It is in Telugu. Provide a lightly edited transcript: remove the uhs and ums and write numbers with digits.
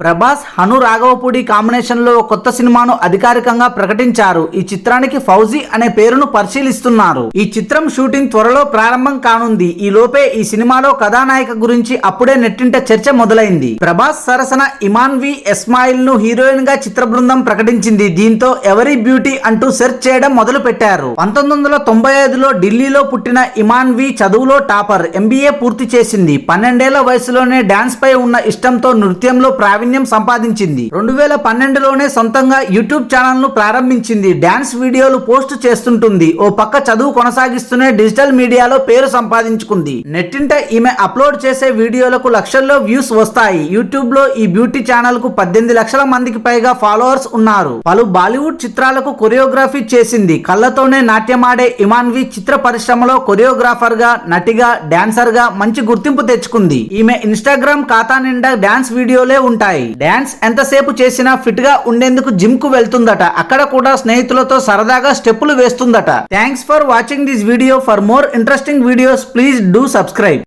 ప్రభాస్ హను రాఘవపూడి కాంబినేషన్ లో కొత్త సినిమాను అధికారికంగా ప్రకటించారు. ఈ చిత్రానికి ఫౌజీ అనే పేరును పరిశీలిస్తున్నారు. ఈ చిత్రం షూటింగ్ త్వరలో ప్రారంభం కానుంది. ఈ లోపే ఈ సినిమాలో కథానాయిక గురించి అప్పుడే నెట్టింట చర్చ మొదలైంది. ప్రభాస్ సరసన ఇమాన్వి ఎస్మాయిల్ ను హీరోయిన్ గా చిత్ర బృందం ప్రకటించింది. దీంతో ఎవరీ బ్యూటీ అంటూ సెర్చ్ చేయడం మొదలు పెట్టారు. 1995లో ఢిల్లీలో పుట్టిన ఇమాన్వి చదువులో టాపర్. MBA పూర్తి చేసింది. 12 ఏళ్ల వయసులోనే డాన్స్ పై ఉన్న ఇష్టంతో నృత్యంలో ప్రావీణ్యం సంపాదించింది. 2012లోనే సొంతంగా యూట్యూబ్ ఛానల్ ను ప్రారంభించింది. డాన్స్ వీడియోలు పోస్ట్ చేస్తుంటుంది. ఓ పక్క చదువు కొనసాగిస్తూనే డిజిటల్ మీడియాలో పేరు సంపాదించుకుంది. నెట్టింట ఈమె అప్లోడ్ చేసే వీడియోలకు లక్షల్లో వ్యూస్ వస్తాయి. యూట్యూబ్ లో ఈ బ్యూటీ ఛానల్ కు 18 లక్షల మందికి పైగా ఫాలోవర్స్ ఉన్నారు. పలు బాలీవుడ్ చిత్రాలకు కొరియోగ్రఫీ చేసింది. కళ్ళతోనే నాట్యమాడే ఇమాన్వి చిత్ర పరిశ్రమలో కొరియోగ్రాఫర్ గా, నటిగా, డాన్సర్ గా మంచి గుర్తింపు తెచ్చుకుంది. ఈమె ఇన్స్టాగ్రామ్ ఖాతా నిండా డాన్స్ వీడియోలే ఉంటాయి. డాన్స్ ఎంతసేపు చేసినా ఫిట్ గా ఉండేందుకు జిమ్ కు వెళ్తుందట. అక్కడ కూడా స్నేహితులతో సరదాగా స్టెప్పులు వేస్తుందట. Thanks for watching this video. For more interesting videos please do subscribe.